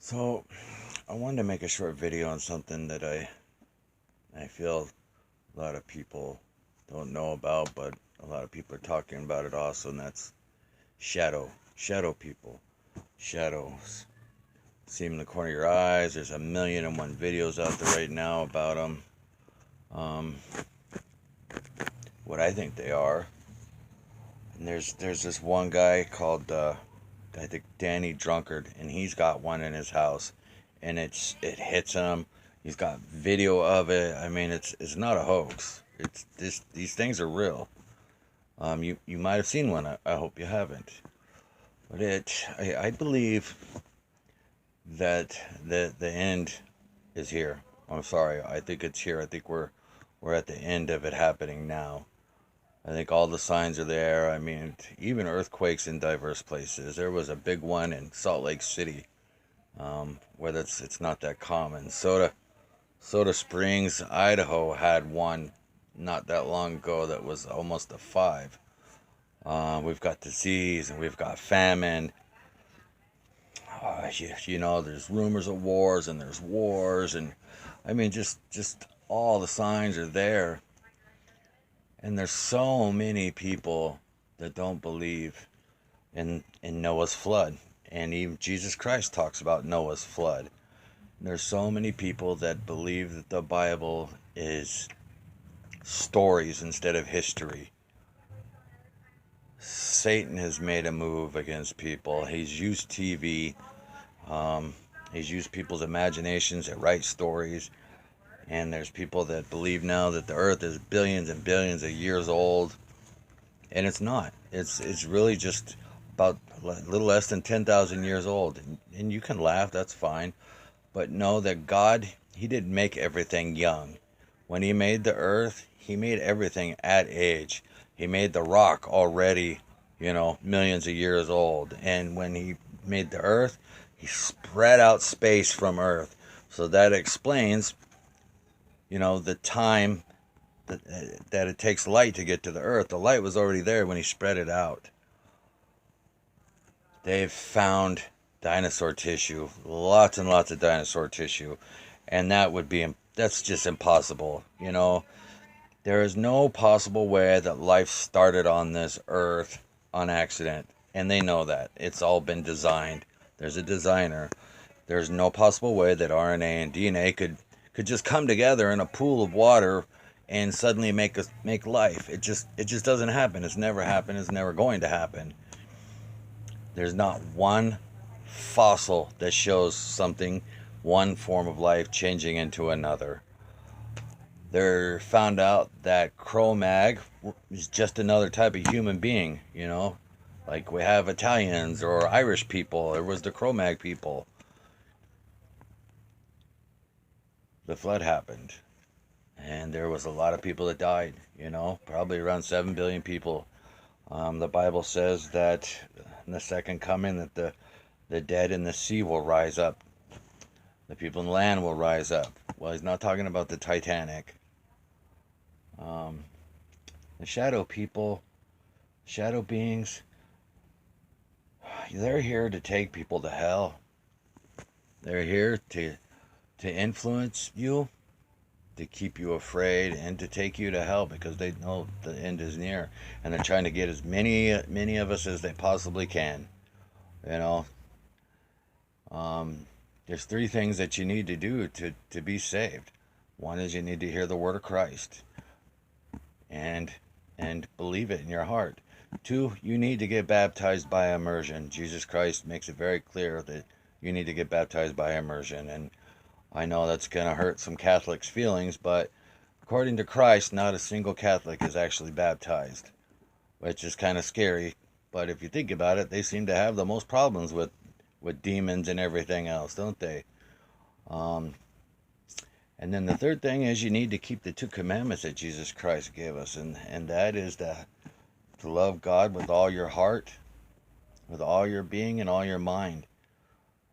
So, I wanted to make a short video on something that I feel a lot of people don't know about, but a lot of people are talking about it also, and that's shadow people, shadows. See them in the corner of your eyes. There's 1,000,001 videos out there right now about them. Um, what I think they are, and there's this one guy called I think Danny Drunkard, and he's got one in his house, and it hits him. He's got video of it. I mean, it's not a hoax. It's these things are real. You might have seen one. I hope you haven't. But I believe that the end is here. I'm sorry. I think it's here. I think we're at the end of it happening now. I think all the signs are there. I mean, even earthquakes in diverse places. There was a big one in Salt Lake City, where it's not that common. Soda Springs, Idaho had one not that long ago that was almost a five. We've got disease and we've got famine. There's rumors of wars and there's wars, and I mean, just all the signs are there. And there's so many people that don't believe in Noah's flood. And even Jesus Christ talks about Noah's flood. And there's so many people that believe that the Bible is stories instead of history. Satan has made a move against people. He's used TV. He's used people's imaginations to write stories. And there's people that believe now that the earth is billions and billions of years old. And it's not. It's really just about a little less than 10,000 years old. And you can laugh, that's fine. But know that God, He didn't make everything young. When He made the earth, He made everything at age. He made the rock already, millions of years old. And when He made the earth, He spread out space from earth. So that explains, the time that it takes light to get to the earth. The light was already there when He spread it out. They've found dinosaur tissue, lots and lots of dinosaur tissue, and that's just impossible. There is no possible way that life started on this earth on accident, and they know that. It's all been designed. There's a designer. There's no possible way that RNA and DNA could just come together in a pool of water and suddenly make life. It just doesn't happen. It's never happened. It's never going to happen. There's not one fossil that shows one form of life changing into another. They found out that Cro-Mag is just another type of human being, like we have Italians or Irish people. There was the Cro-Mag people. The flood happened, and there was a lot of people that died, probably around 7 billion people. The Bible says that in the second coming that the dead in the sea will rise up. The people in the land will rise up. Well, he's not talking about the Titanic. Um, the shadow people, shadow beings, they're here to take people to hell. They're here to influence you, to keep you afraid, and to take you to hell because they know the end is near, and they're trying to get as many of us as they possibly can. You know, there's three things that you need to do to be saved. One is you need to hear the word of Christ and believe it in your heart. Two, you need to get baptized by immersion. Jesus Christ makes it very clear that you need to get baptized by immersion. And I know that's going to hurt some Catholics' feelings, but according to Christ, not a single Catholic is actually baptized, which is kind of scary. But if you think about it, they seem to have the most problems with demons and everything else, don't they? Um, and then the third thing is you need to keep the two commandments that Jesus Christ gave us, and that is to love God with all your heart, with all your being and all your mind,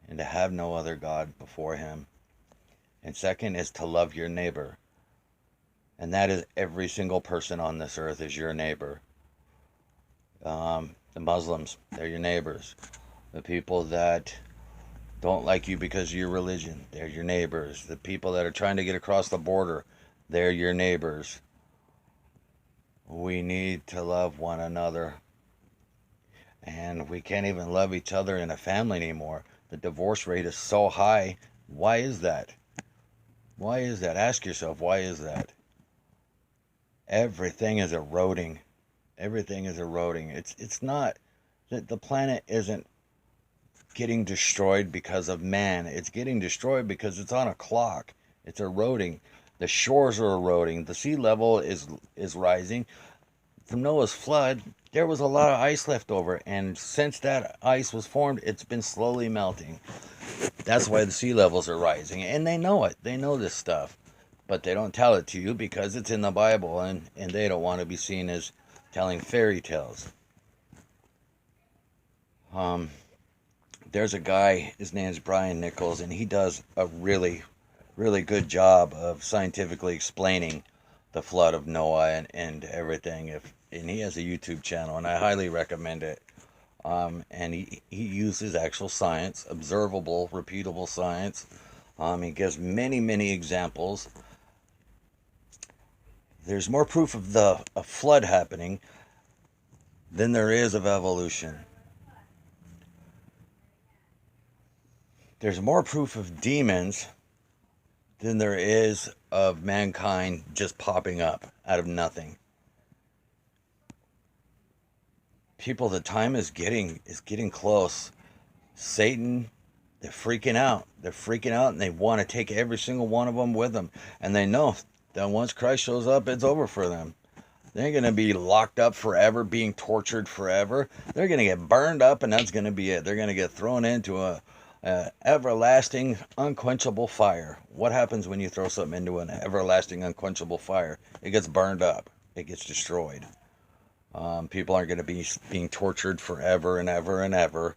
and to have no other God before Him. And second is to love your neighbor. And that is every single person on this earth is your neighbor. The Muslims, they're your neighbors. The people that don't like you because of your religion. They're your neighbors. The people that are trying to get across the border, they're your neighbors. We need to love one another. And we can't even love each other in a family anymore. The divorce rate is so high. Why is that? Why is that? Ask yourself, why is that? Everything is eroding. Everything is eroding. It's not that the planet isn't getting destroyed because of man. It's getting destroyed because it's on a clock. It's eroding. The shores are eroding. The sea level is rising. From Noah's flood, there was a lot of ice left over, and since that ice was formed, it's been slowly melting. That's why the sea levels are rising, and they know it. They know this stuff, but they don't tell it to you because it's in the Bible, and they don't want to be seen as telling fairy tales. Um, there's a guy, his name's Brian Nichols, and he does a really, really good job of scientifically explaining the flood of Noah and everything. And he has a YouTube channel, and I highly recommend it. And he uses actual science, observable, repeatable science. He gives many examples. There's more proof of a flood happening than there is of evolution. There's more proof of demons than there is of mankind just popping up out of nothing. People, the time is getting close. Satan, they're freaking out. They're freaking out, and they want to take every single one of them with them. And they know that once Christ shows up, it's over for them. They're going to be locked up forever, being tortured forever. They're going to get burned up, and that's going to be it. They're going to get thrown into a everlasting, unquenchable fire. What happens when you throw something into an everlasting, unquenchable fire? It gets burned up. It gets destroyed. People aren't going to be being tortured forever and ever and ever.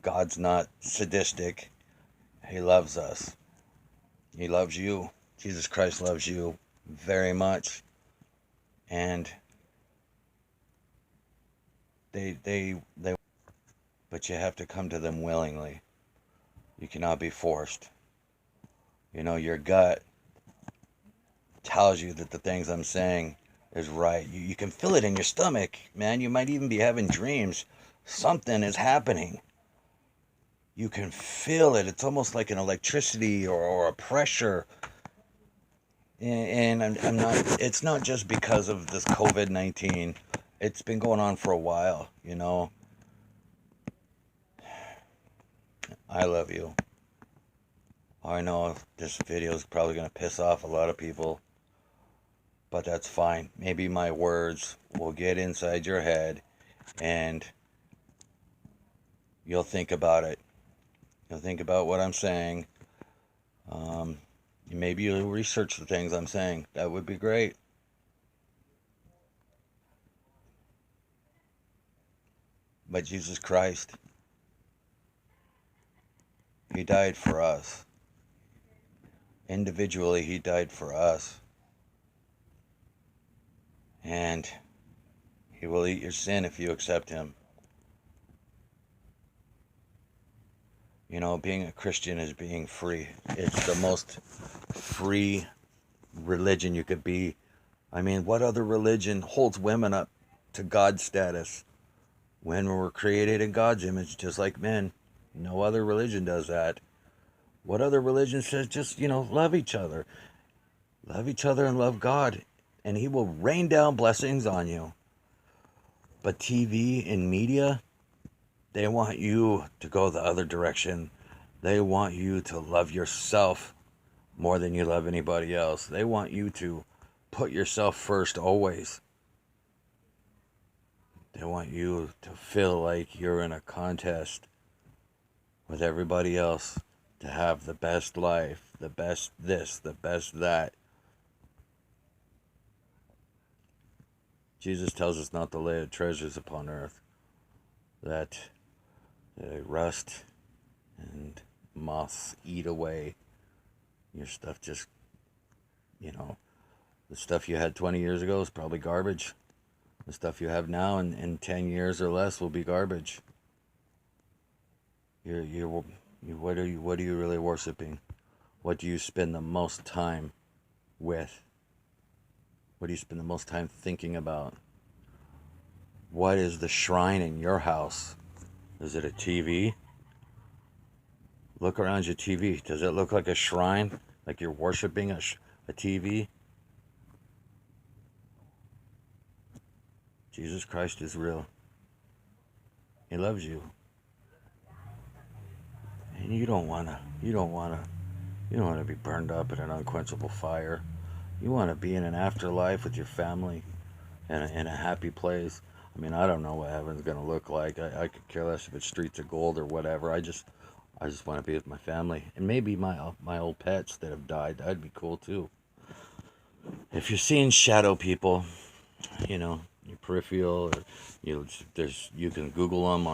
God's not sadistic. He loves us. He loves you. Jesus Christ loves you very much. And they but you have to come to them willingly. You cannot be forced. You know, your gut tells you that the things I'm saying is right. You can feel it in your stomach, man. You might even be having dreams. Something is happening. You can feel it. It's almost like an electricity or a pressure. And I'm not, it's not just because of this COVID-19. It's been going on for a while, you know. I love you. I know this video is probably going to piss off a lot of people, but that's fine. Maybe my words will get inside your head and you'll think about it. You'll think about what I'm saying. Maybe you'll research the things I'm saying. That would be great. But Jesus Christ, He died for us. Individually, He died for us. And He will eat your sin if you accept Him. You know, being a Christian is being free. It's the most free religion you could be. I mean, what other religion holds women up to God's status? When we were created in God's image, just like men. No other religion does that. What other religion says just, love each other? Love each other and love God, and He will rain down blessings on you. But TV and media, they want you to go the other direction. They want you to love yourself more than you love anybody else. They want you to put yourself first always. They want you to feel like you're in a contest with everybody else to have the best life, the best this, the best that. Jesus tells us not to lay treasures upon earth, that they rust and moths eat away. Your stuff just, the stuff you had 20 years ago is probably garbage. The stuff you have now in 10 years or less will be garbage. What are you really worshiping? What do you spend the most time with? What do you spend the most time thinking about? What is the shrine in your house? Is it a TV? Look around your TV. Does it look like a shrine? Like you're worshiping a TV? Jesus Christ is real. He loves you. And you don't wanna be burned up in an unquenchable fire. You wanna be in an afterlife with your family in a happy place. I mean, I don't know what heaven's gonna look like. I could care less if it's streets of gold or whatever. I just want to be with my family and maybe my old pets that have died. That'd be cool too. If you're seeing shadow people, your peripheral, or you can Google them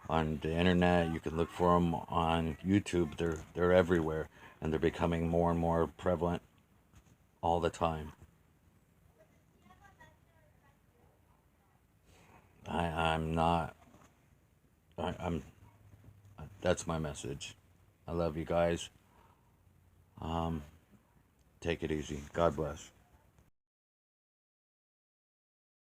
on the internet. You can look for them on YouTube. They're everywhere, and they're becoming more and more prevalent all the time. I'm not. I'm. That's my message. I love you guys. Um, Take it easy. God bless.